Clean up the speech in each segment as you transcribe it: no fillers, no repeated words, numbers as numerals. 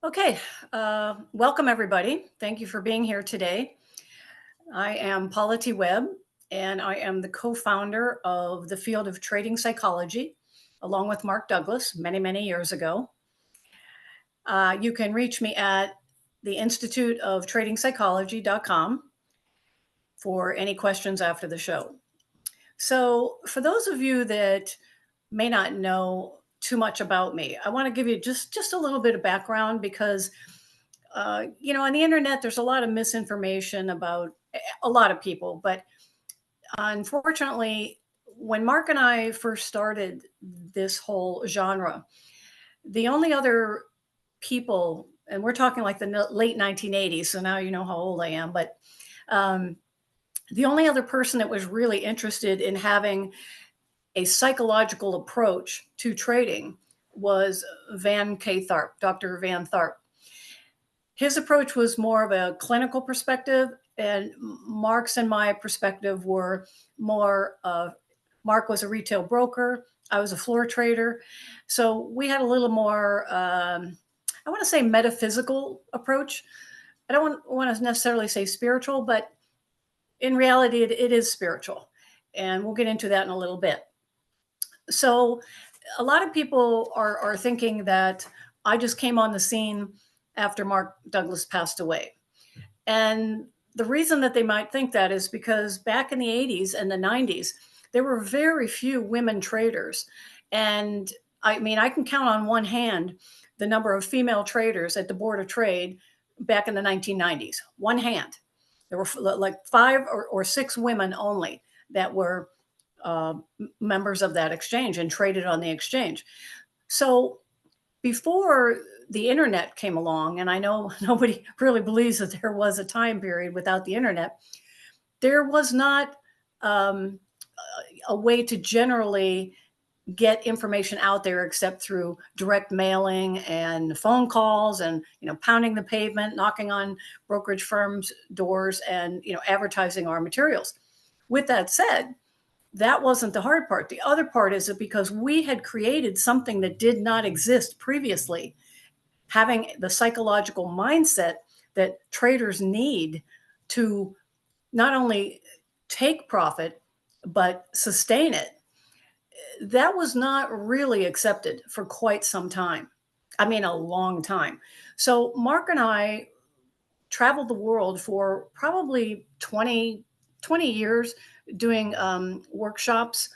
Okay, welcome everybody. Thank you for being here today. I am Paula Webb, and I am the co-founder of the field of trading psychology, along with Mark Douglas many, many years ago. You can reach me at the Institute of TradingPsychology.com for any questions after the show. So for those of you that may not know too much about me, I want to give you just a little bit of background because on the internet, there's a lot of misinformation about a lot of people. But unfortunately, when Mark and I first started this whole genre, the only other people, and we're talking like the late 1980s, so now you know how old I am, but um, the only other person that was really interested in having a psychological approach to trading was Van K. Tharp, Dr. Van Tharp. His approach was more of a clinical perspective, and Mark's and my perspective were more Mark was a retail broker. I was a floor trader. So we had a little more, I want to say metaphysical approach. I don't want to necessarily say spiritual, but in reality, it is spiritual. And we'll get into that in a little bit. So a lot of people are thinking that I just came on the scene after Mark Douglas passed away. And the reason that they might think that is because back in the 80s and the 90s, there were very few women traders. And I mean, I can count on one hand the number of female traders at the Board of Trade back in the 1990s. One hand. There were like five or six women only that were members of that exchange and traded on the exchange. So before the internet came along, and I know nobody really believes that there was a time period without the internet, there was not a way to generally get information out there except through direct mailing and phone calls and pounding the pavement, knocking on brokerage firms' doors, and advertising our materials. With that said, that wasn't the hard part. The other part is that because we had created something that did not exist previously, having the psychological mindset that traders need to not only take profit, but sustain it, that was not really accepted for quite some time. I mean, a long time. So Mark and I traveled the world for probably 20 years doing workshops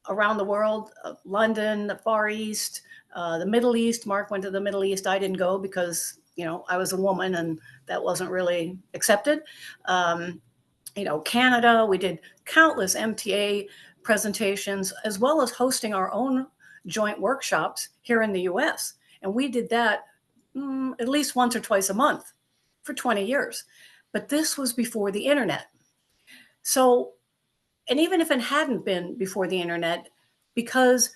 around the world, London, the Far East, the Middle East. Mark went to the Middle East. I didn't go because, I was a woman and that wasn't really accepted. Canada, we did countless MTA presentations, as well as hosting our own joint workshops here in the US. And we did that at least once or twice a month for 20 years. But this was before the internet. So, and even if it hadn't been before the internet, because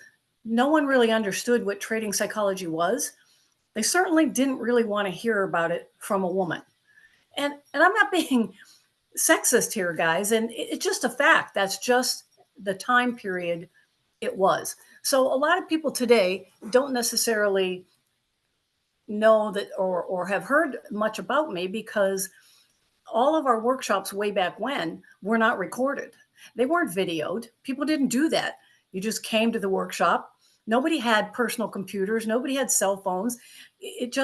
no one really understood what trading psychology was, they certainly didn't really want to hear about it from a woman. And I'm not being sexist here, guys, and it's just a fact. That's just the time period it was. So a lot of people today don't necessarily know that or have heard much about me because all of our workshops way back when were not recorded. They weren't videoed. People didn't do that. You just came to the workshop. Nobody had personal computers. Nobody had cell phones. It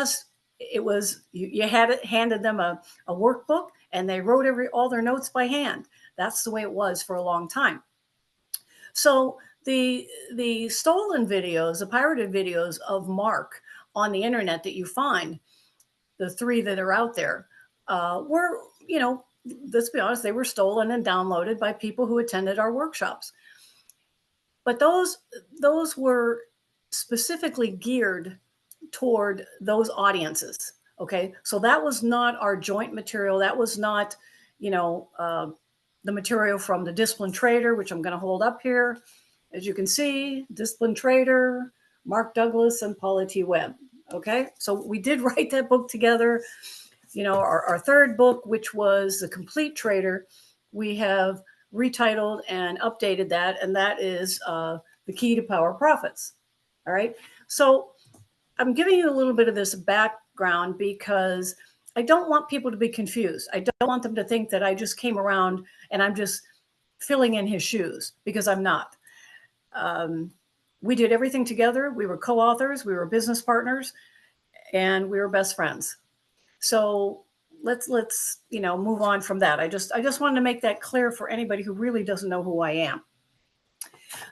was, you had it, handed them a workbook and they wrote all their notes by hand. That's the way it was for a long time. So the stolen videos, the pirated videos of Mark on the internet that you find, the three that are out there, were, let's be honest, they were stolen and downloaded by people who attended our workshops. But those were specifically geared toward those audiences. Okay, so that was not our joint material. That was not, the material from the Disciplined Trader, which I'm going to hold up here. As you can see, Disciplined Trader, Mark Douglas, and Paula Webb. Okay, so we did write that book together. Our third book, which was The Complete Trader, we have retitled and updated that, and that is The Key to Power Profits. All right. So I'm giving you a little bit of this background because I don't want people to be confused. I don't want them to think that I just came around and I'm just filling in his shoes, because I'm not. Um, we did everything together. We were co-authors, we were business partners, and we were best friends. So let's move on from that. I just wanted to make that clear for anybody who really doesn't know who I am.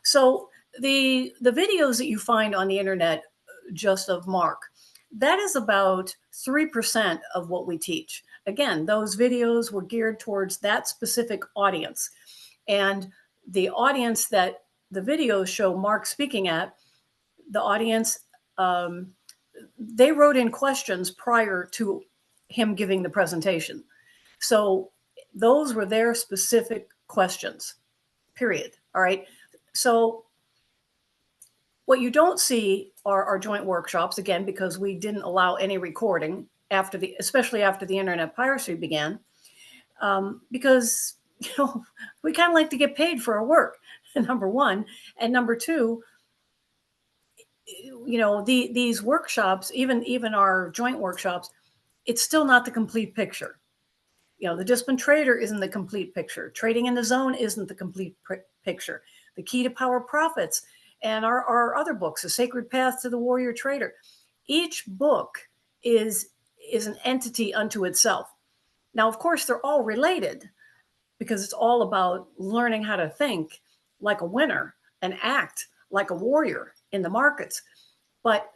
So the videos that you find on the internet, just of Mark, that is about 3% of what we teach. Again, those videos were geared towards that specific audience. And the audience that the videos show Mark speaking at, the audience, they wrote in questions prior to him giving the presentation. So those were their specific questions, period. All right. So what you don't see are our joint workshops, again, because we didn't allow any recording especially after the internet piracy began, because we kind of like to get paid for our work, number one, and number two, these workshops, even our joint workshops, it's still not the complete picture. The disciplined trader isn't the complete picture. Trading in the zone isn't the complete picture. The Key to Power Profits and our other books, The Sacred Path to the Warrior Trader, each book is an entity unto itself. Now, of course, they're all related, because it's all about learning how to think like a winner and act like a warrior in the markets. But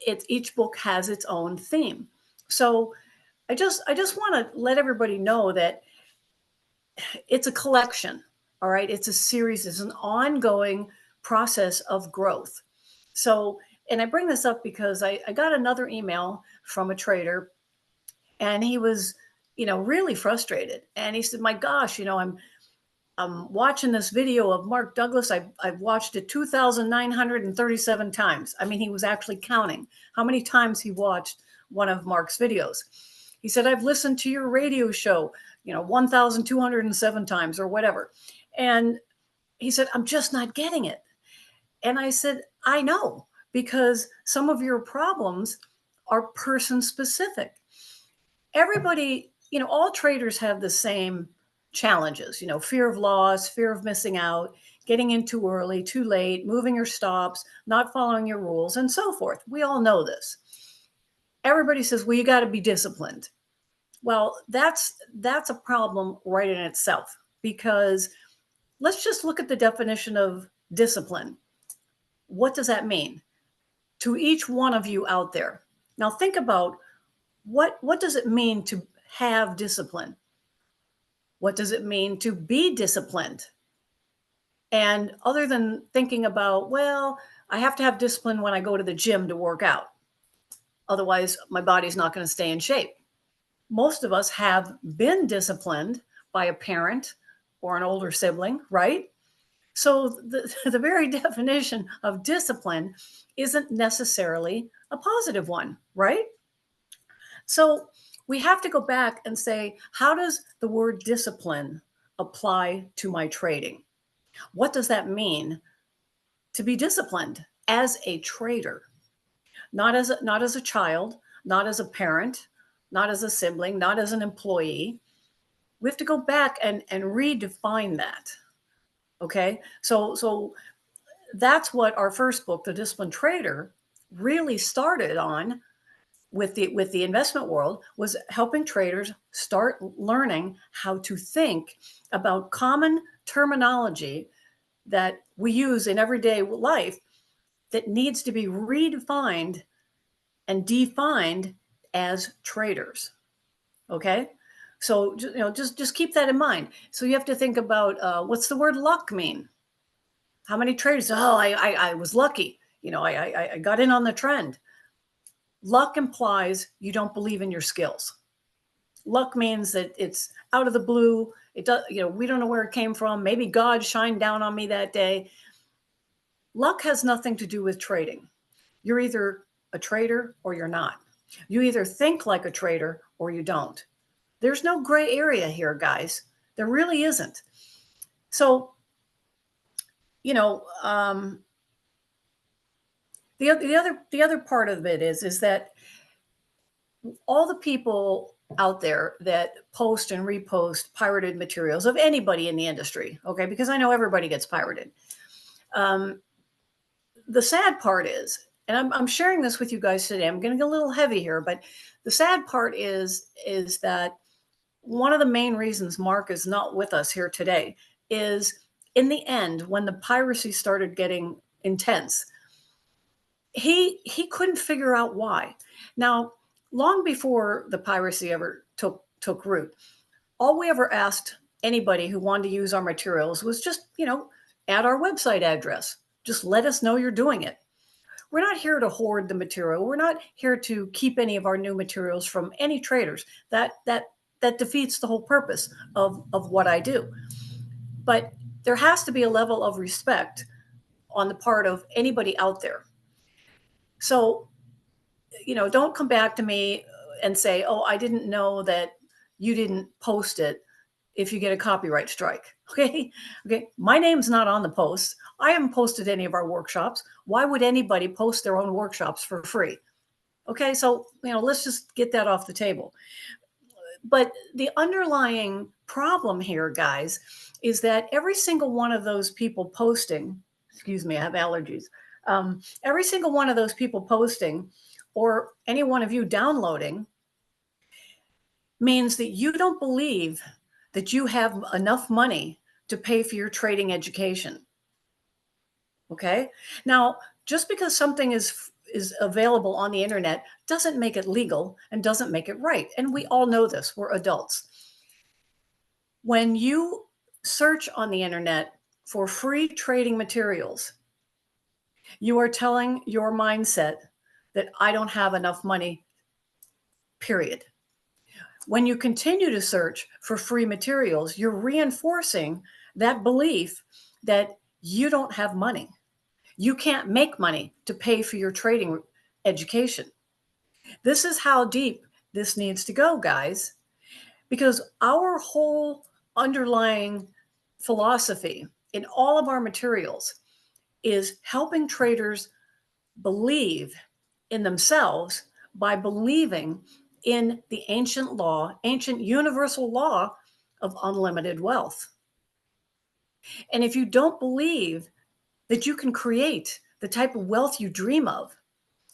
each book has its own theme. So I just want to let everybody know that it's a collection. All right. It's a series. It's an ongoing process of growth. So, and I bring this up because I got another email from a trader, and he was, really frustrated. And he said, my gosh, I'm watching this video of Mark Douglas. I've watched it 2,937 times. I mean, he was actually counting how many times he watched one of Mark's videos. He said, I've listened to your radio show, 1,207 times or whatever. And he said, I'm just not getting it. And I said, I know, because some of your problems are person specific. Everybody, all traders have the same challenges, fear of loss, fear of missing out, getting in too early, too late, moving your stops, not following your rules, and so forth. We all know this. Everybody says, well, you got to be disciplined. Well, that's a problem right in itself, because let's just look at the definition of discipline. What does that mean to each one of you out there? Now think about what does it mean to have discipline? What does it mean to be disciplined? And other than thinking about, well, I have to have discipline when I go to the gym to work out, otherwise my body's not going to stay in shape. Most of us have been disciplined by a parent or an older sibling, right? So the very definition of discipline isn't necessarily a positive one, right? So we have to go back and say, how does the word discipline apply to my trading? What does that mean to be disciplined as a trader? Not as a child, not as a parent, not as a sibling, not as an employee. We have to go back and redefine that. Okay, so that's what our first book, The Disciplined Trader, really started on with the investment world, was helping traders start learning how to think about common terminology that we use in everyday life that needs to be redefined and defined as traders. Okay, so just keep that in mind. So you have to think about what's the word luck mean? How many traders? Oh, I was lucky. I got in on the trend. Luck implies you don't believe in your skills. Luck means that it's out of the blue. It does, we don't know where it came from. Maybe God shined down on me that day. Luck has nothing to do with trading. You're either a trader or you're not. You either think like a trader or you don't. There's no gray area here, guys. There really isn't. So, the other part of it is that all the people out there that post and repost pirated materials of anybody in the industry, okay, because I know everybody gets pirated. The sad part is, and I'm sharing this with you guys today, I'm going to get a little heavy here, but the sad part is that one of the main reasons Mark is not with us here today is in the end, when the piracy started getting intense, he couldn't figure out why. Now, long before the piracy ever took root, all we ever asked anybody who wanted to use our materials was just, add our website address. Just let us know you're doing it. We're not here to hoard the material. We're not here to keep any of our new materials from any traders. That defeats the whole purpose of what I do. But there has to be a level of respect on the part of anybody out there. So, don't come back to me and say, oh, I didn't know that you didn't post it if you get a copyright strike. Okay. My name's not on the post. I haven't posted any of our workshops. Why would anybody post their own workshops for free? Okay. So, let's just get that off the table. But the underlying problem here, guys, is that every single one of those people posting, excuse me, I have allergies. Every single one of those people posting, or any one of you downloading, means that you don't believe that you have enough money to pay for your trading education. Okay? Now, just because something is available on the internet doesn't make it legal and doesn't make it right. And we all know this. We're adults. When you search on the internet for free trading materials, you are telling your mindset that I don't have enough money, period. When you continue to search for free materials, you're reinforcing that belief that you don't have money. You can't make money to pay for your trading education. This is how deep this needs to go, guys, because our whole underlying philosophy in all of our materials is helping traders believe in themselves by believing in the ancient universal law of unlimited wealth. And if you don't believe that you can create the type of wealth you dream of,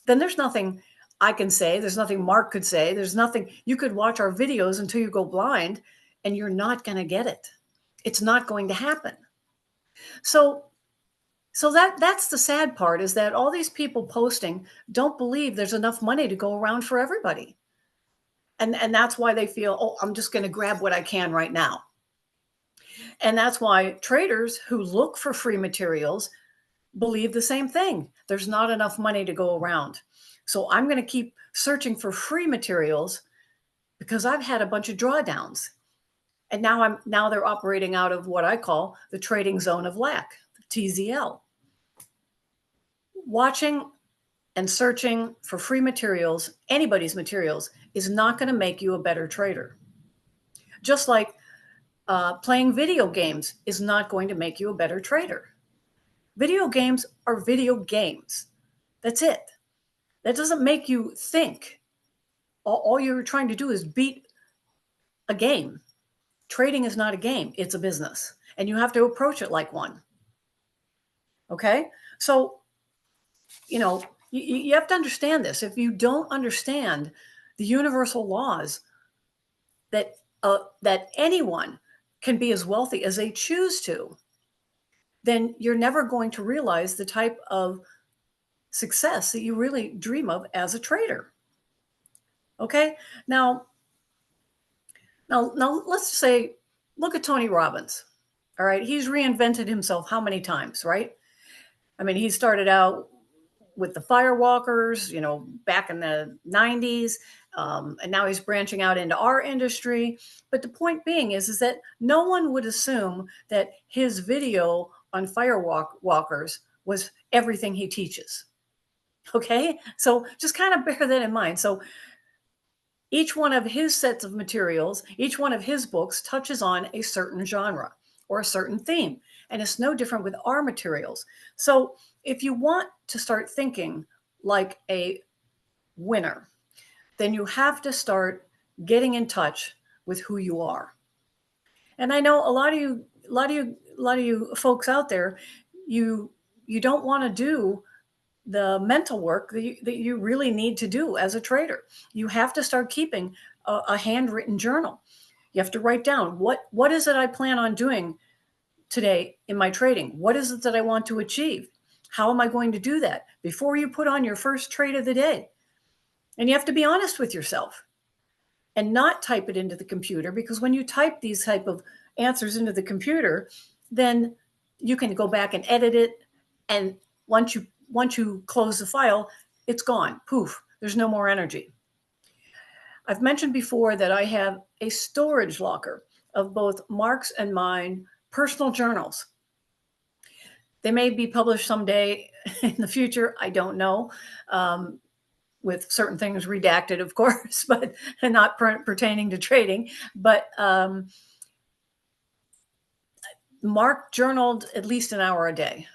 then there's nothing I can say. There's nothing Mark could say. There's nothing, you could watch our videos until you go blind and you're not going to get it. It's not going to happen. So that's the sad part, is that all these people posting don't believe there's enough money to go around for everybody. And that's why they feel, oh, I'm just going to grab what I can right now. And that's why traders who look for free materials believe the same thing. There's not enough money to go around. So I'm going to keep searching for free materials because I've had a bunch of drawdowns. And now they're operating out of what I call the trading zone of lack, TZL. Watching and searching for free materials, anybody's materials, is not going to make you a better trader. Just like playing video games is not going to make you a better trader. Video games are video games. That's it. That doesn't make you think. All you're trying to do is beat a game. Trading is not a game. It's a business. And you have to approach it like one. Okay? So, you have to understand this. If you don't understand the universal laws that anyone can be as wealthy as they choose to, then you're never going to realize the type of success that you really dream of as a trader. Okay? Now let's say, look at Tony Robbins. All right? He's reinvented himself how many times, right? I mean, he started out with the firewalkers, back in the 90s. And now he's branching out into our industry. But the point being is that no one would assume that his video on firewalkers was everything he teaches. Okay? So just kind of bear that in mind. So each one of his sets of materials, each one of his books touches on a certain genre or a certain theme. And it's no different with our materials. So if you want to start thinking like a winner, then you have to start getting in touch with who you are. And I know a lot of you folks out there, you you don't want to do the mental work that you really need to do as a trader. You have to start keeping a handwritten journal. You have to write down what is it I plan on doing today in my trading? What is it that I want to achieve? How am I going to do that before you put on your first trade of the day? And you have to be honest with yourself and not type it into the computer, because when you type these type of answers into the computer, then you can go back and edit it, and once you close the file, it's gone. Poof, there's no more energy. I've mentioned before that I have a storage locker of both Mark's and mine personal journals. They may be published someday in the future, I don't know. With certain things redacted, of course, but not pertaining to trading. But Mark journaled at least an hour a day.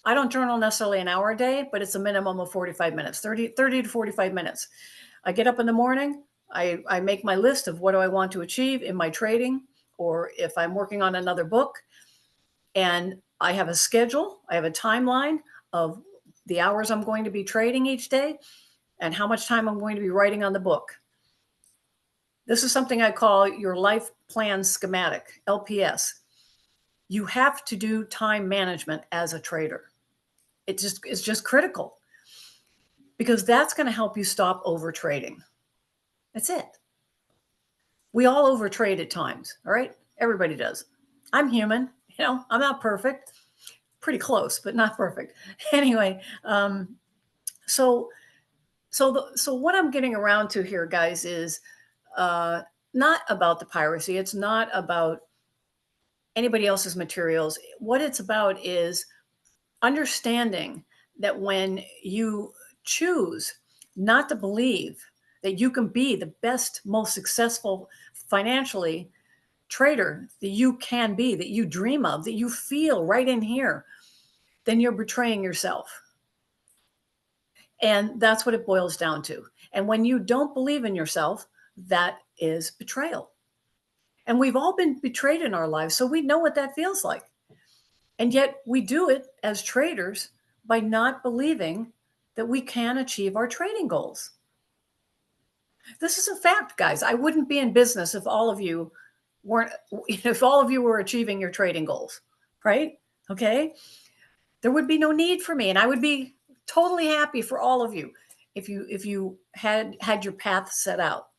I don't journal necessarily an hour a day, but it's a minimum of 45 minutes, 30 to 45 minutes. I get up in the morning, I make my list of what do I want to achieve in my trading, or if I'm working on another book, and I have a schedule, I have a timeline of the hours I'm going to be trading each day, and how much time I'm going to be writing on the book. This is something I call your life plan schematic, LPS. You have to do time management as a trader. It's just critical, because that's going to help you stop over trading. That's it. We all overtrade at times, all right? Everybody does. I'm human, I'm not perfect. Pretty close, but not perfect. Anyway, so what I'm getting around to here, guys, is not about the piracy. It's not about anybody else's materials. What it's about is understanding that when you choose not to believe that you can be the best, most successful financially trader that you can be, that you dream of, that you feel right in here, then you're betraying yourself. And that's what it boils down to. And when you don't believe in yourself, that is betrayal. And we've all been betrayed in our lives, so we know what that feels like. And yet we do it as traders by not believing that we can achieve our trading goals. This is a fact, guys. I wouldn't be in business if all of you were achieving your trading goals, right? Okay. There would be no need for me, and I would be totally happy for all of you if you had your path set out.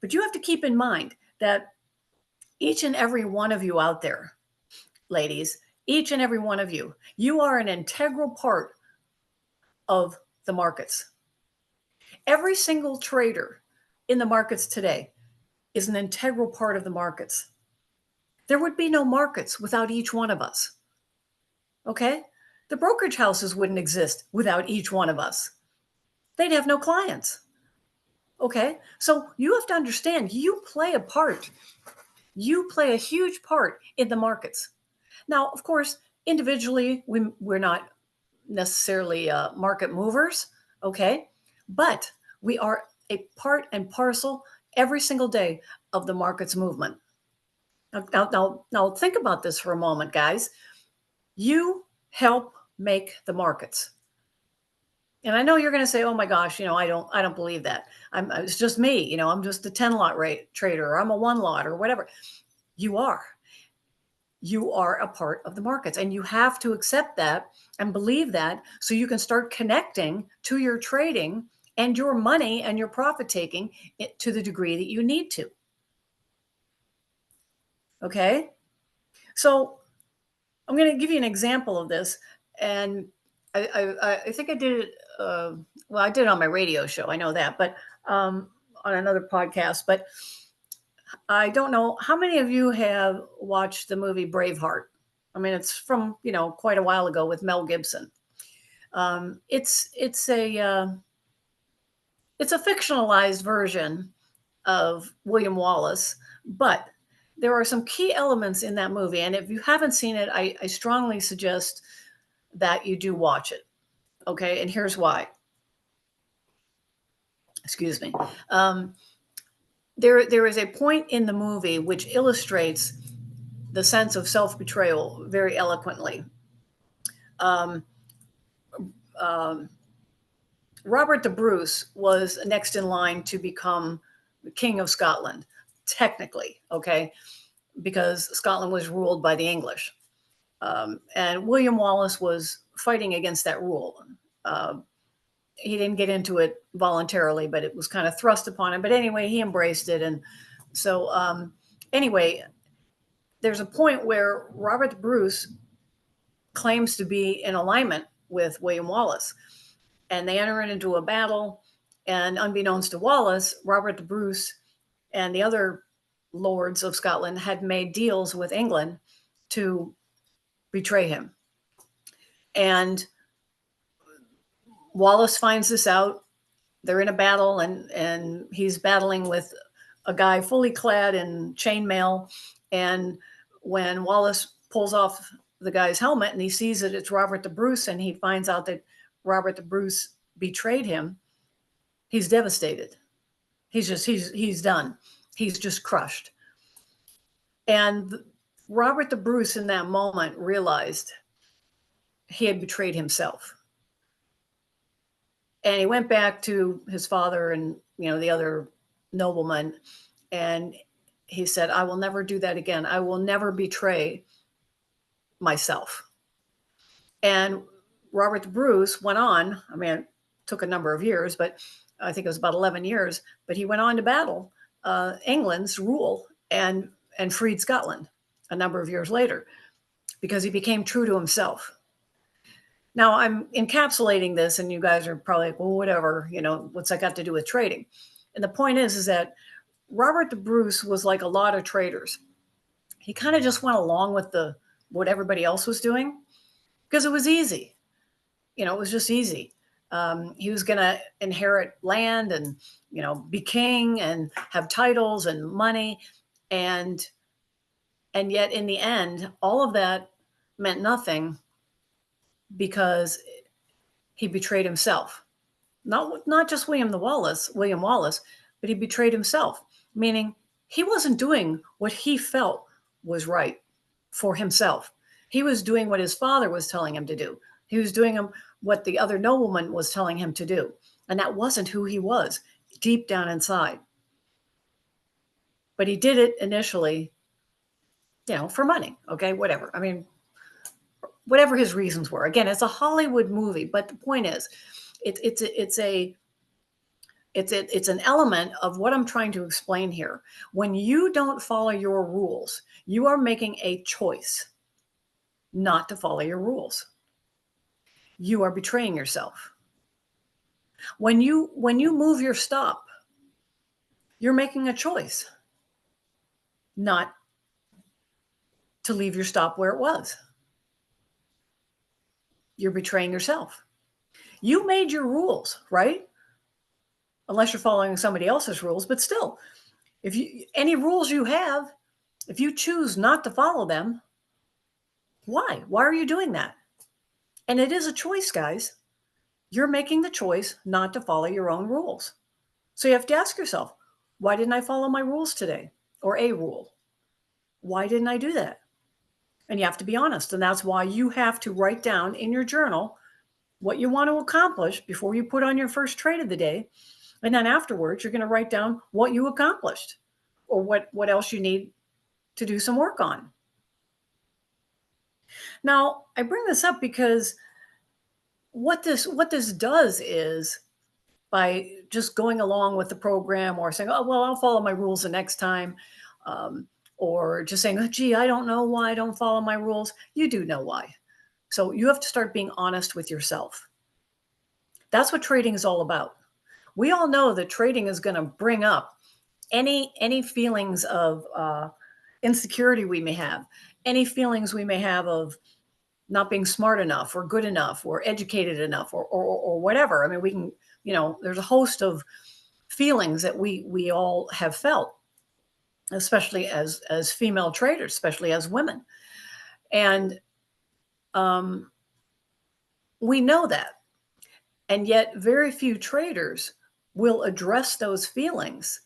But you have to keep in mind that each and every one of you out there, ladies, each and every one of you, you are an integral part of the markets. Every single trader in the markets today is an integral part of the markets. There would be no markets without each one of us. Okay? The brokerage houses wouldn't exist without each one of us. They'd have no clients. Okay? So you have to understand, you play a part. You play a huge part in the markets. Now, of course, individually, we're not necessarily market movers, okay? But we are a part and parcel every single day of the market's movement. Now think about this for a moment, guys. You help make the markets. And I know you're going to say, "Oh my gosh, I don't believe that. It's just me. I'm just a 10 lot rate trader, or I'm a 1 lot, or whatever." You are. You are a part of the markets, and you have to accept that and believe that, so you can start connecting to your trading and your money and your profit taking to the degree that you need to. Okay? So I'm going to give you an example of this, and I think I did it. Well, I did it on my radio show. I know that, but on another podcast. But I don't know how many of you have watched the movie Braveheart. I mean, it's from quite a while ago with Mel Gibson. It's a fictionalized version of William Wallace, but there are some key elements in that movie. And if you haven't seen it, I strongly suggest that you do watch it. Okay. And here's why. Excuse me. Um, there is a point in the movie which illustrates the sense of self-betrayal very eloquently. Um, um, Robert the Bruce was next in line to become King of Scotland, technically, okay, because Scotland was ruled by the English. And William Wallace was fighting against that rule. Uh, he didn't get into it voluntarily, but it was kind of thrust upon him. But anyway, he embraced it. And so, anyway, there's a point where Robert Bruce claims to be in alignment with William Wallace, and they enter into a battle. And unbeknownst to Wallace, Robert the Bruce and the other lords of Scotland had made deals with England to betray him. And Wallace finds this out. They're in a battle, and he's battling with a guy fully clad in chainmail. And when Wallace pulls off the guy's helmet and he sees that it's Robert the Bruce, and he finds out that Robert the Bruce betrayed him, he's devastated. He's done. He's just crushed. And Robert the Bruce in that moment realized he had betrayed himself. And he went back to his father and, the other nobleman, and he said, I will never do that again. I will never betray myself. And Robert the Bruce went on. I mean, it took a number of years, but I think it was about 11 years, but he went on to battle England's rule and freed Scotland a number of years later because he became true to himself. Now I'm encapsulating this, and you guys are probably like, well, whatever, what's that got to do with trading? And the point is that Robert the Bruce was like a lot of traders. He kind of just went along with what everybody else was doing because it was easy. It was just easy. He was going to inherit land and, be king and have titles and money. And yet in the end, all of that meant nothing because he betrayed himself. Not just William Wallace, but he betrayed himself, meaning he wasn't doing what he felt was right for himself. He was doing what his father was telling him to do. He was doing what the other nobleman was telling him to do. And that wasn't who he was deep down inside. But he did it initially, for money. Okay, whatever. I mean, whatever his reasons were. Again, it's a Hollywood movie, but the point is, it's an element of what I'm trying to explain here. When you don't follow your rules, you are making a choice not to follow your rules. You are betraying yourself. When you move your stop, you're making a choice not to leave your stop where it was. You're betraying yourself. You made your rules, right? Unless you're following somebody else's rules, but still, any rules you have, if you choose not to follow them, why? Why are you doing that? And it is a choice, guys. You're making the choice not to follow your own rules. So you have to ask yourself, why didn't I follow my rules today? Or a rule? Why didn't I do that? And you have to be honest. And that's why you have to write down in your journal what you want to accomplish before you put on your first trade of the day. And then afterwards, you're going to write down what you accomplished or what else you need to do some work on. Now, I bring this up because what this does is, by just going along with the program or saying, oh, well, I'll follow my rules the next time, or just saying, oh, gee, I don't know why I don't follow my rules. You do know why. So you have to start being honest with yourself. That's what trading is all about. We all know that trading is going to bring up any feelings of insecurity we may have, any feelings we may have of not being smart enough or good enough or educated enough or whatever. I mean, we can, there's a host of feelings that we all have felt, especially as female traders, especially as women. And we know that. And yet very few traders will address those feelings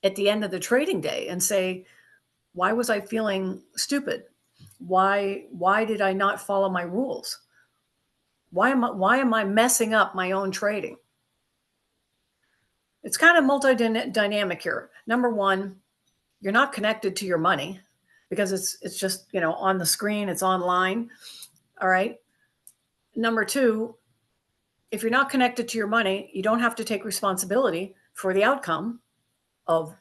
at the end of the trading day and say, why was I feeling stupid? Why did I not follow my rules? Why am I messing up my own trading? It's kind of multi-dynamic here. Number one, you're not connected to your money because it's just, on the screen, it's online. All right. Number two, if you're not connected to your money, you don't have to take responsibility for the outcome of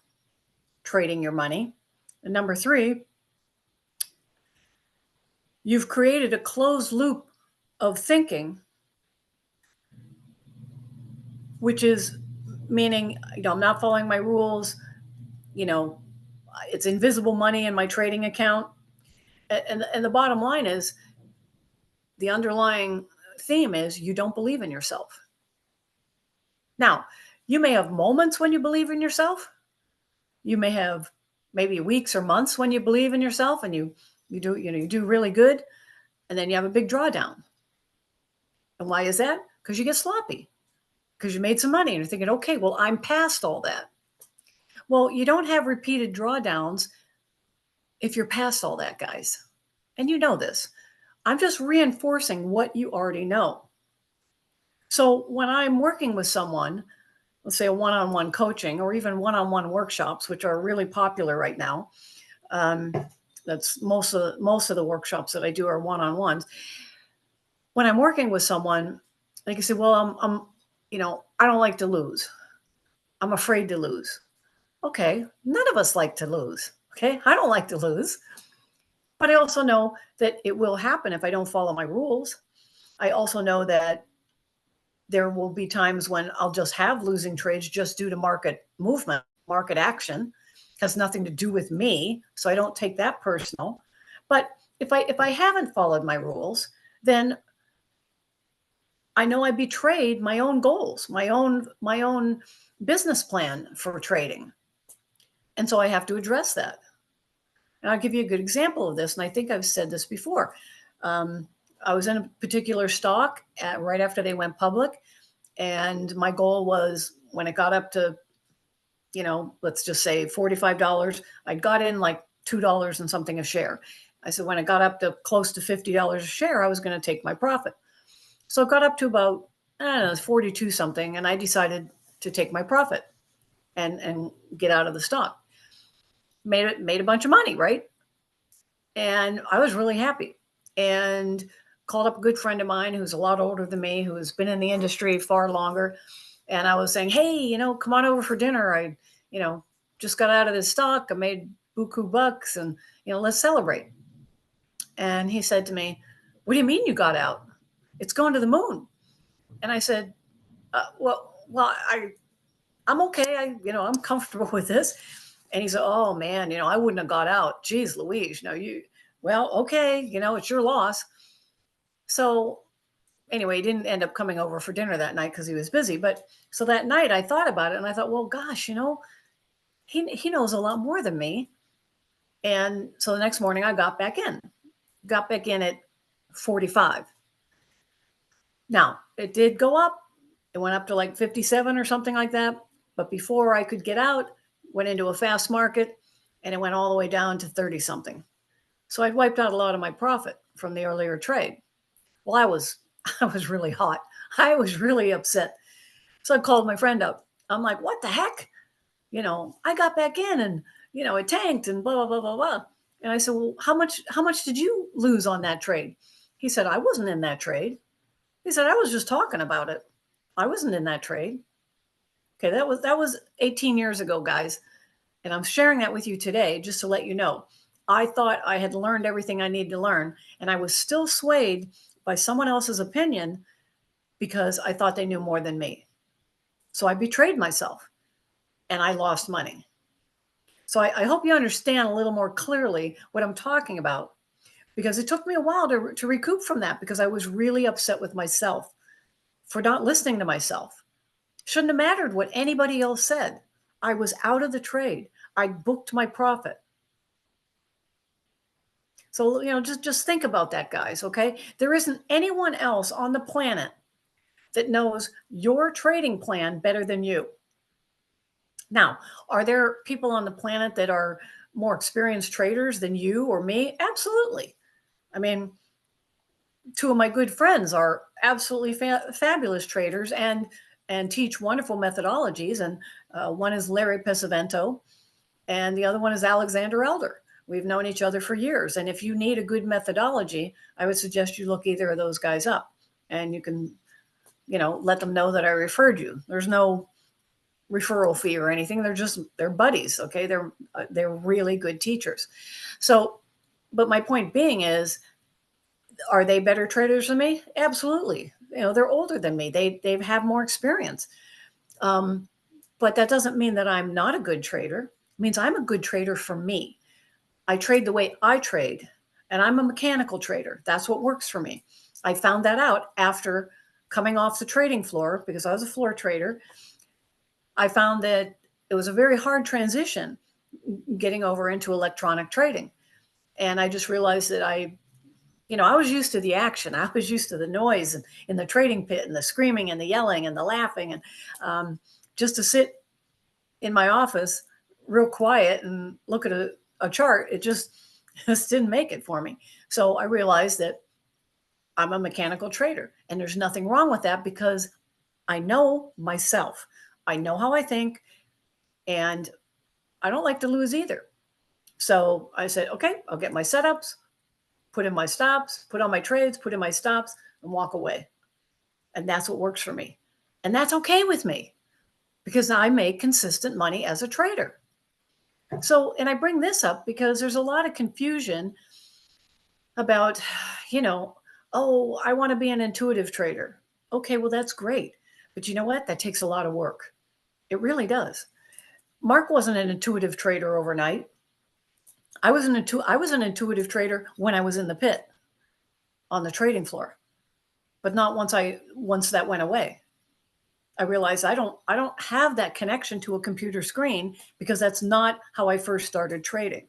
trading your money. And number three, you've created a closed loop of thinking, which is meaning, I'm not following my rules, you know, it's invisible money in my trading account. And the bottom line is, the underlying theme is you don't believe in yourself. Now, you may have moments when you believe in yourself. You may have maybe weeks or months when you believe in yourself and you do really good, and then you have a big drawdown. And why is that? Because you get sloppy, because you made some money and you're thinking, okay, well, I'm past all that. Well, you don't have repeated drawdowns if you're past all that, guys. And you know this. I'm just reinforcing what you already know. So when I'm working with someone, let's say a one-on-one coaching or even one-on-one workshops, which are really popular right now, that's most of the workshops that I do are one-on-ones. When I'm working with someone, they can say, well, I don't like to lose. I'm afraid to lose. Okay. None of us like to lose. Okay. I don't like to lose, but I also know that it will happen if I don't follow my rules. I also know that there will be times when I'll just have losing trades just due to market movement, market action. It has nothing to do with me, so I don't take that personal. But if I haven't followed my rules, then I know I betrayed my own goals, my own business plan for trading. And so I have to address that. And I'll give you a good example of this. And I think I've said this before. I was in a particular stock right after they went public. And my goal was, when it got up to, let's just say $45, I got in like $2 and something a share. I said, when it got up to close to $50 a share, I was going to take my profit. So it got up to about, I don't know, 42 something. And I decided to take my profit and get out of the stock. Made a bunch of money, right? And I was really happy, and called up a good friend of mine who's a lot older than me, who has been in the industry far longer. And I was saying, hey, come on over for dinner. I, just got out of this stock. I made buku bucks, and, let's celebrate. And he said to me, what do you mean you got out? It's going to the moon. And I said, well, I'm okay. I'm comfortable with this. And he said, oh man, I wouldn't have got out. Geez, Louise, well, okay, it's your loss. So anyway, he didn't end up coming over for dinner that night because he was busy. But so that night I thought about it, and I thought, well, gosh, he knows a lot more than me. And so the next morning I got back in at 45. Now it did go up. It went up to like 57 or something like that. But before I could get out, went into a fast market, and it went all the way down to 30 something. So I'd wiped out a lot of my profit from the earlier trade. Well, I was really hot. I was really upset. So I called my friend up. I'm like, what the heck? I got back in, and, it tanked and blah, blah, blah, blah, blah. And I said, well, how much did you lose on that trade? He said, I wasn't in that trade. He said, I was just talking about it. I wasn't in that trade. Okay. That was 18 years ago, guys. And I'm sharing that with you today just to let you know. I thought I had learned everything I needed to learn, and I was still swayed by someone else's opinion because I thought they knew more than me. So I betrayed myself and I lost money. So I hope you understand a little more clearly what I'm talking about, because it took me a while to recoup from that, because I was really upset with myself for not listening to myself. Shouldn't have mattered what anybody else said. I was out of the trade. I booked my profit. So, just think about that, guys, okay? There isn't anyone else on the planet that knows your trading plan better than you. Now, are there people on the planet that are more experienced traders than you or me? Absolutely. I mean, two of my good friends are absolutely fabulous traders and teach wonderful methodologies. And one is Larry Pesavento, and the other one is Alexander Elder. We've known each other for years. And if you need a good methodology, I would suggest you look either of those guys up, and you can, let them know that I referred you. There's no referral fee or anything. They're buddies. Okay. They're really good teachers. So, but my point being is, are they better traders than me? Absolutely. They're older than me. They've had more experience. But that doesn't mean that I'm not a good trader. It means I'm a good trader for me. I trade the way I trade, and I'm a mechanical trader. That's what works for me. I found that out after coming off the trading floor, because I was a floor trader. I found that it was a very hard transition getting over into electronic trading. And I just realized that I was used to the action. I was used to the noise in the trading pit, and the screaming and the yelling and the laughing. And just to sit in my office real quiet and look at a chart, it just didn't make it for me. So I realized that I'm a mechanical trader, and there's nothing wrong with that, because I know myself. I know how I think, and I don't like to lose either. So I said, okay, I'll get my setups, put in my stops, put on my trades, put in my stops, and walk away. And that's what works for me. And that's okay with me, because I make consistent money as a trader. So, and I bring this up because there's a lot of confusion about, oh, I want to be an intuitive trader. Okay, well, that's great. But you know what? That takes a lot of work. It really does. Mark wasn't an intuitive trader overnight. I was an intuitive trader when I was in the pit on the trading floor, but not once that went away. I realized I don't have that connection to a computer screen, because that's not how I first started trading.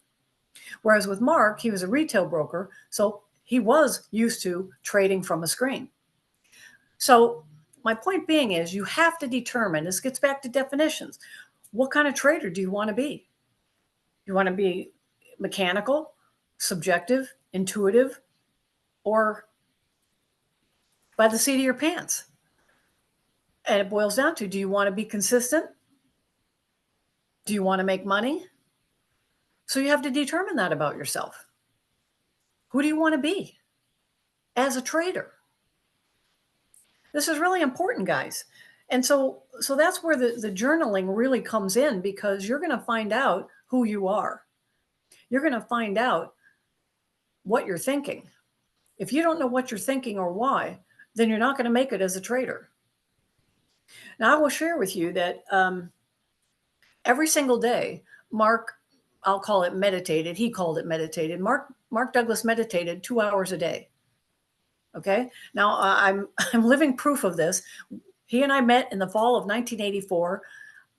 Whereas with Mark, he was a retail broker, so he was used to trading from a screen. So my point being is, you have to determine, this gets back to definitions. What kind of trader do you want to be? You want to be mechanical, subjective, intuitive, or by the seat of your pants? And it boils down to, do you want to be consistent? Do you want to make money? So you have to determine that about yourself. Who do you want to be as a trader? This is really important, guys. And so that's where the journaling really comes in, because you're going to find out who you are. You're going to find out what you're thinking. If you don't know what you're thinking or why, then you're not going to make it as a trader. Now, I will share with you that every single day, Mark, I'll call it meditated. He called it meditated. Mark Douglas meditated 2 hours a day. Okay. Now I'm living proof of this. He and I met in the fall of 1984.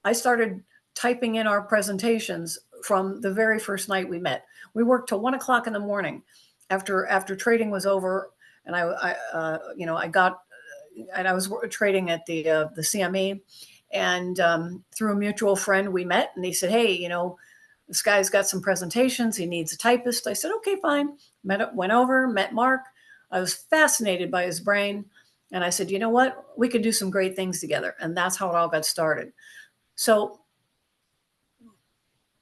I started typing in our presentations from the very first night we met. We worked till 1 o'clock in the morning after trading was over. And I was trading at the CME, and through a mutual friend we met, and he said, hey, this guy's got some presentations. He needs a typist. I said, okay, fine. Went over, met Mark. I was fascinated by his brain. And I said, you know what? We could do some great things together. And that's how it all got started. So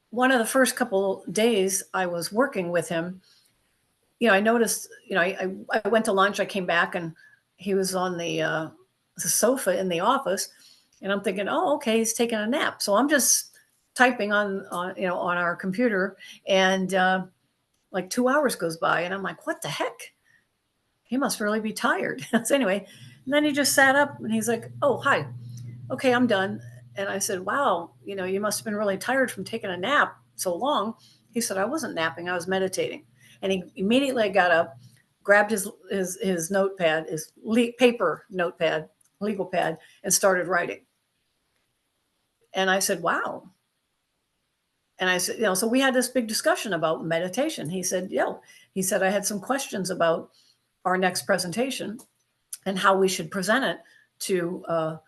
one of the first couple days I was working with him, I noticed, I went to lunch, I came back, and he was on the sofa in the office. And I'm thinking, oh, okay, he's taking a nap. So I'm just typing on our computer, and like 2 hours goes by, and I'm like, what the heck? He must really be tired. So anyway, and then he just sat up, and he's like, oh, hi. Okay, I'm done. And I said, wow, you must have been really tired from taking a nap so long. He said, I wasn't napping, I was meditating. And he immediately got up, grabbed his notepad, his paper notepad, legal pad, and started writing. And I said, wow. And I said, so we had this big discussion about meditation. He said, I had some questions about our next presentation and how we should present it to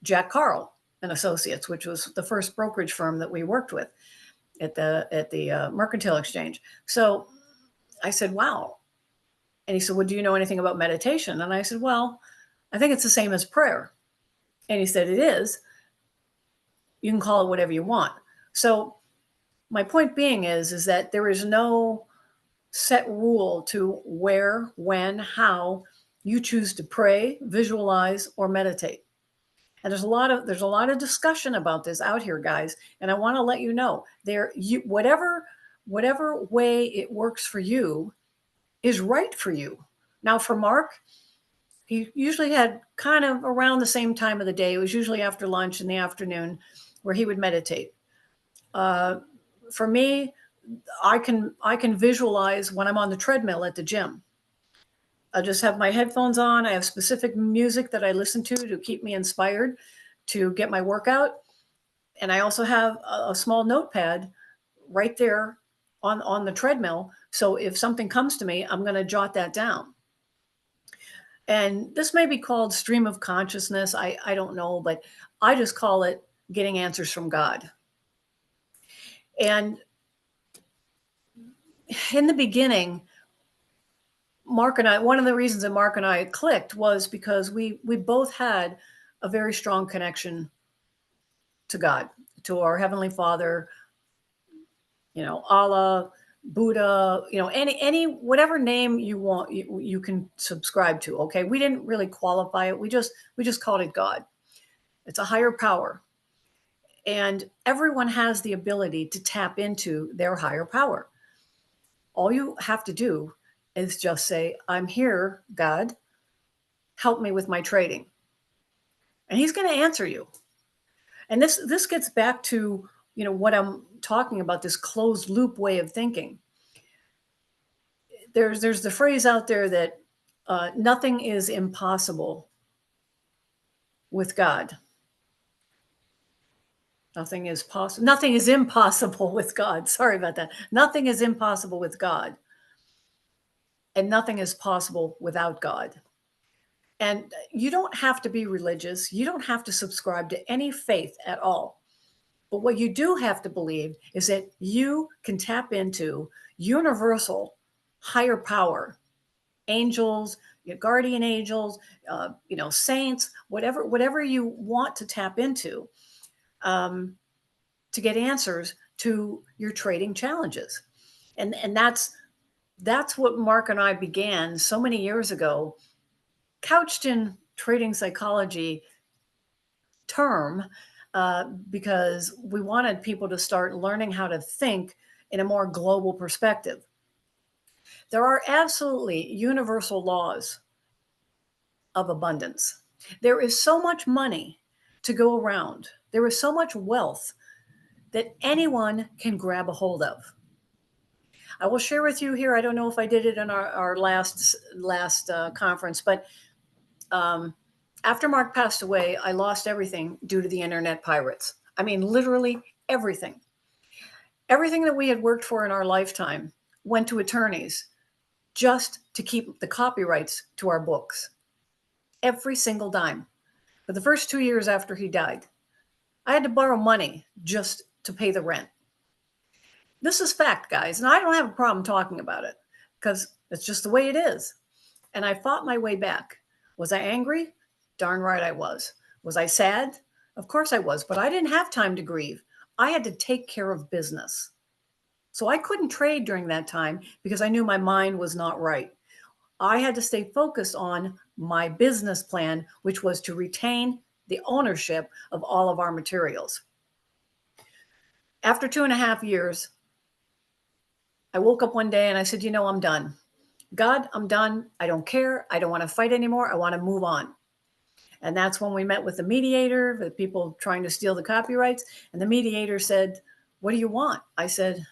Jack Carl and Associates, which was the first brokerage firm that we worked with at the Mercantile Exchange. So I said, wow. And he said, well, do you know anything about meditation? And I said, well, I think it's the same as prayer. And he said, it is. You can call it whatever you want. So my point being is that there is no set rule to where, when, how you choose to pray, visualize, or meditate. And there's a lot of discussion about this out here, guys. And I want to let you know whatever way it works for you is right for you. Now, for Mark, he usually had kind of around the same time of the day. It was usually after lunch in the afternoon where he would meditate. For me, I can visualize when I'm on the treadmill at the gym. I just have my headphones on. I have specific music that I listen to keep me inspired to get my workout. And I also have a small notepad right there on the treadmill. So if something comes to me, I'm going to jot that down. And this may be called stream of consciousness. I don't know, but I just call it getting answers from God. And in the beginning, Mark and I, one of the reasons that Mark and I clicked was because we both had a very strong connection to God, to our Heavenly Father, Allah, Buddha, any whatever name you want, you can subscribe to. Okay. We didn't really qualify it. We just called it God. It's a higher power. And everyone has the ability to tap into their higher power. All you have to do is just say, I'm here, God, help me with my trading. And he's going to answer you. And this gets back to, what I'm talking about, this closed loop way of thinking. There's the phrase out there that nothing is impossible with God. Nothing is possible. Nothing is impossible with God. Sorry about that. Nothing is impossible with God. And nothing is possible without God. And you don't have to be religious. You don't have to subscribe to any faith at all. But what you do have to believe is that you can tap into universal higher power, angels, your guardian angels, saints, whatever you want to tap into, to get answers to your trading challenges. And that's what Mark and I began so many years ago, couched in trading psychology term, because we wanted people to start learning how to think in a more global perspective. There are absolutely universal laws of abundance. There is so much money to go around. There is so much wealth that anyone can grab a hold of. I will share with you here. I don't know if I did it in our last conference, but after Mark passed away, I lost everything due to the internet pirates. I mean, literally everything. Everything that we had worked for in our lifetime went to attorneys just to keep the copyrights to our books. Every single dime. For the first 2 years after he died, I had to borrow money just to pay the rent. This is fact, guys, and I don't have a problem talking about it because it's just the way it is. And I fought my way back. Was I angry? Darn right I was. Was I sad? Of course I was, but I didn't have time to grieve. I had to take care of business. So I couldn't trade during that time because I knew my mind was not right. I had to stay focused on my business plan, which was to retain the ownership of all of our materials. After 2.5 years, I woke up one day and I said, I'm done. God, I'm done. I don't care. I don't want to fight anymore. I want to move on. And that's when we met with the mediator, the people trying to steal the copyrights. And the mediator said, what do you want? I said,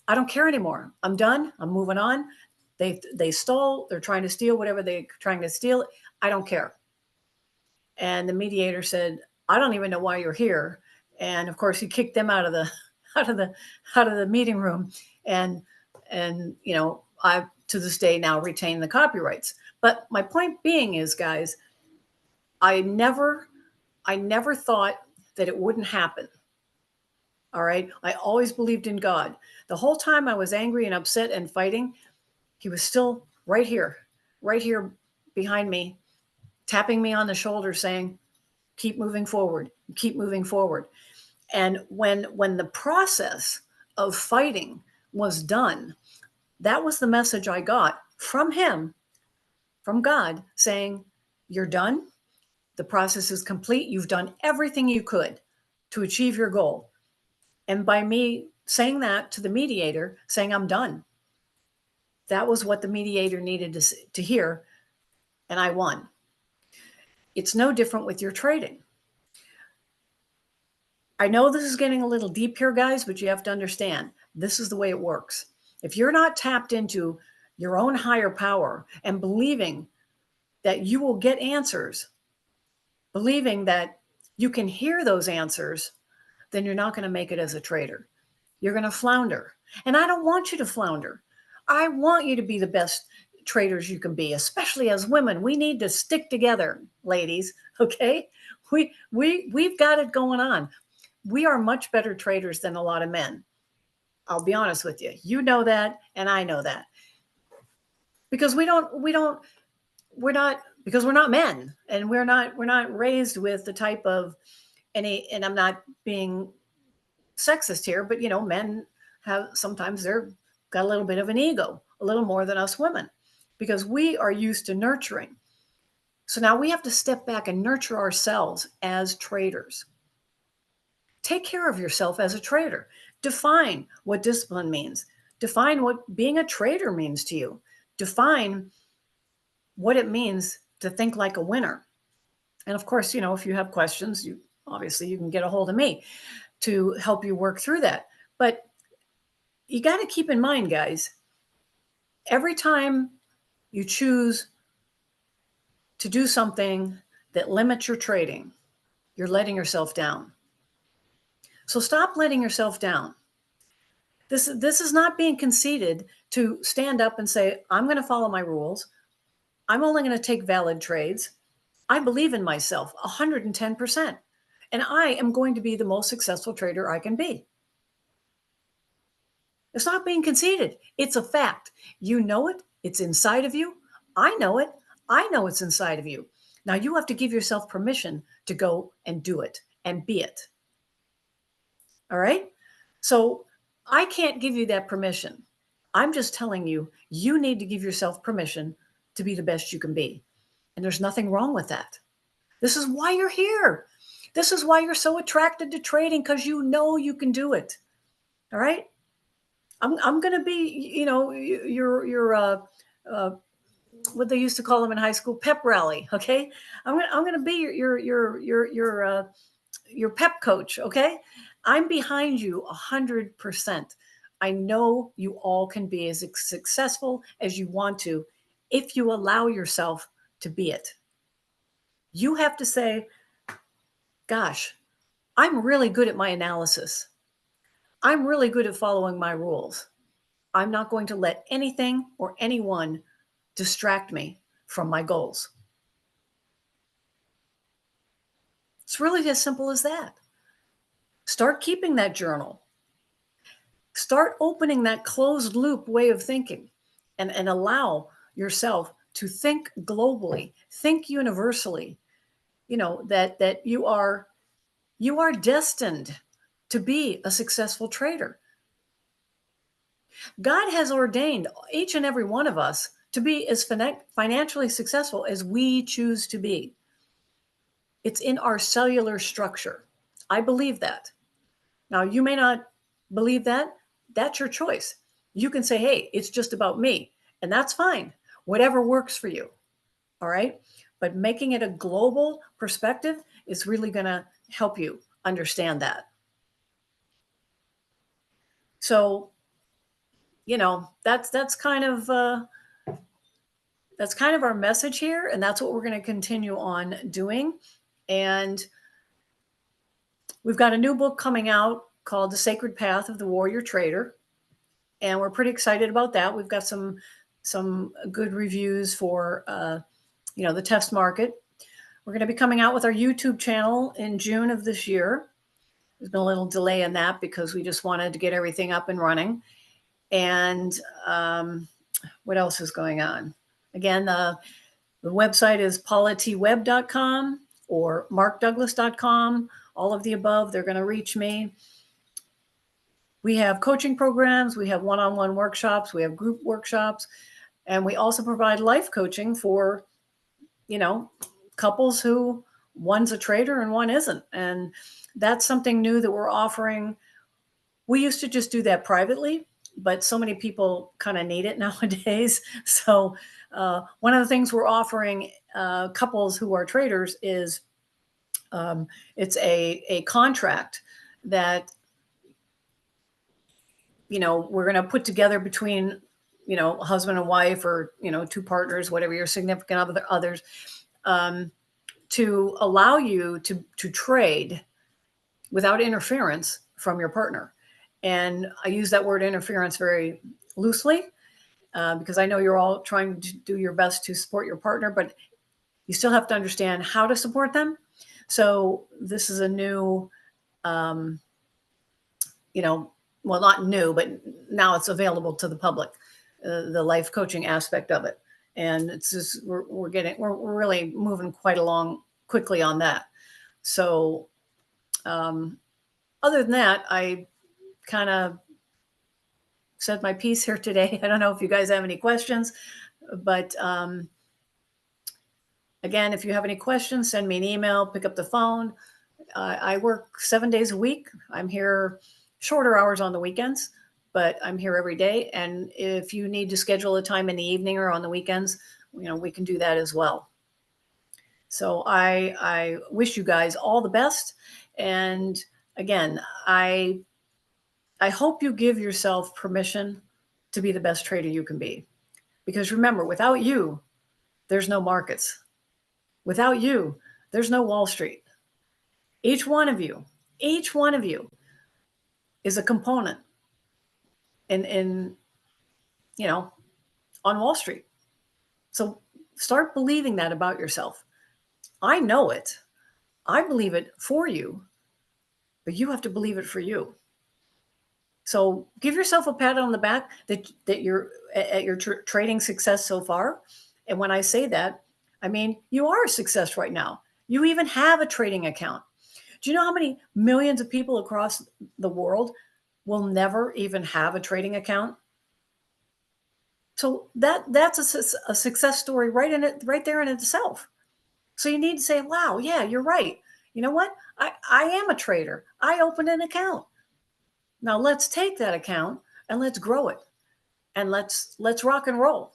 I don't care anymore. I'm done. I'm moving on. They stole. They're trying to steal whatever they're trying to steal. I don't care. And the mediator said, I don't even know why you're here. And of course, he kicked them out of the meeting room. And I to this day now retain the copyrights. But my point being is, guys, I never thought that it wouldn't happen. All right. I always believed in God. The whole time I was angry and upset and fighting, he was still right here behind me, tapping me on the shoulder saying, keep moving forward, keep moving forward. And when the process of fighting was done, that was the message I got from him, from God, saying, you're done. The process is complete. You've done everything you could to achieve your goal. And by me saying that to the mediator, saying, I'm done, that was what the mediator needed to hear. And I won. It's no different with your trading. I know this is getting a little deep here, guys, but you have to understand this is the way it works. If you're not tapped into your own higher power and believing that you will get answers, believing that you can hear those answers, then you're not going to make it as a trader. You're going to flounder. And I don't want you to flounder. I want you to be the best traders you can be, especially as women. We need to stick together, ladies, okay? We've got it going on. We are much better traders than a lot of men. I'll be honest with you. You know that, and I know that. Because we're not men, and we're not raised with the type of and I'm not being sexist here, but men have sometimes they're got a little bit of an ego, a little more than us women, because we are used to nurturing. So now we have to step back and nurture ourselves as traders. Take care of yourself as a trader. Define what discipline means. Define what being a trader means to you. Define what it means to think like a winner. And of course, if you have questions, you can get a hold of me to help you work through that. But you got to keep in mind, guys, every time you choose to do something that limits your trading, you're letting yourself down. So stop letting yourself down. This is not being conceited to stand up and say, I'm going to follow my rules. I'm only going to take valid trades. I believe in myself 110%. And I am going to be the most successful trader I can be. It's not being conceited. It's a fact. You know it. It's inside of you. I know it. I know it's inside of you. Now you have to give yourself permission to go and do it and be it. All right? So I can't give you that permission. I'm just telling you, you need to give yourself permission to be the best you can be. And there's nothing wrong with that. This is why you're here. This is why you're so attracted to trading, because you know you can do it. All right? I'm going to be, your what they used to call them in high school, pep rally. Okay, I'm going to be your pep coach. Okay, I'm behind you 100%. I know you all can be as successful as you want to if you allow yourself to be it. You have to say, gosh, I'm really good at my analysis. I'm really good at following my rules. I'm not going to let anything or anyone distract me from my goals. It's really as simple as that. Start keeping that journal. Start opening that closed loop way of thinking and allow yourself to think globally, think universally, that you are destined to be a successful trader. God has ordained each and every one of us to be as financially successful as we choose to be. It's in our cellular structure. I believe that. Now, you may not believe that. That's your choice. You can say, hey, it's just about me. And that's fine. Whatever works for you. All right. But making it a global perspective is really going to help you understand that. So, that's kind of our message here, and that's what we're going to continue on doing. And we've got a new book coming out called The Sacred Path of the Warrior Trader, and we're pretty excited about that. We've got some good reviews for the test market. We're going to be coming out with our YouTube channel in June of this year. There's been a little delay in that because we just wanted to get everything up and running. And what else is going on? Again, the website is paulatwebb.com or markdouglas.com. All of the above, they're going to reach me. We have coaching programs. We have one-on-one workshops. We have group workshops. And we also provide life coaching for, couples who one's a trader and one isn't. And that's something new that we're offering. We used to just do that privately, but so many people kind of need it nowadays. So one of the things we're offering couples who are traders is it's a contract that, we're going to put together between, husband and wife or, two partners, whatever your significant others, to allow you to trade without interference from your partner. And I use that word interference very loosely because I know you're all trying to do your best to support your partner, but you still have to understand how to support them. So this is a new, well, not new, but now it's available to the public, the life coaching aspect of it. And it's just, we're really moving quite along quickly on that. So other than that, I kind of said my piece here today. I don't know if you guys have any questions, but again, if you have any questions, send me an email, pick up the phone. I work 7 days a week. I'm here shorter hours on the weekends, but I'm here every day. And if you need to schedule a time in the evening or on the weekends, we can do that as well. So I wish you guys all the best. And again, I hope you give yourself permission to be the best trader you can be. Because remember, without you, there's no markets. Without you, there's no Wall Street. Each one of you is a component in on Wall Street. So start believing that about yourself. I know it. I believe it for you, but you have to believe it for you. So give yourself a pat on the back that you're at your trading success so far. And when I say that, I mean, you are a success right now. You even have a trading account. Do you know how many millions of people across the world will never even have a trading account? So that's a success story right there in itself. So you need to say, wow, yeah, you're right. You know what? I am a trader. I opened an account. Now let's take that account and let's grow it. And let's rock and roll.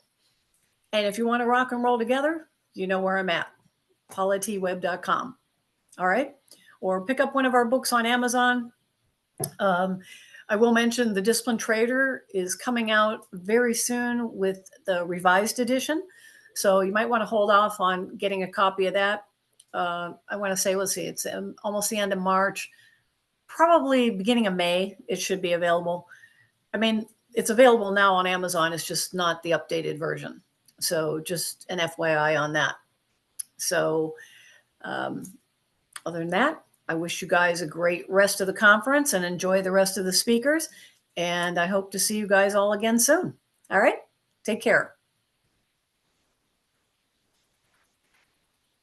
And if you want to rock and roll together, you know where I'm at. paulatwebb.com. All right. Or pick up one of our books on Amazon. I will mention The Disciplined Trader is coming out very soon with the revised edition. So you might want to hold off on getting a copy of that. I want to say, let's see, it's almost the end of March, probably beginning of May, it should be available. I mean, it's available now on Amazon. It's just not the updated version. So just an FYI on that. So other than that, I wish you guys a great rest of the conference and enjoy the rest of the speakers. And I hope to see you guys all again soon. All right. Take care.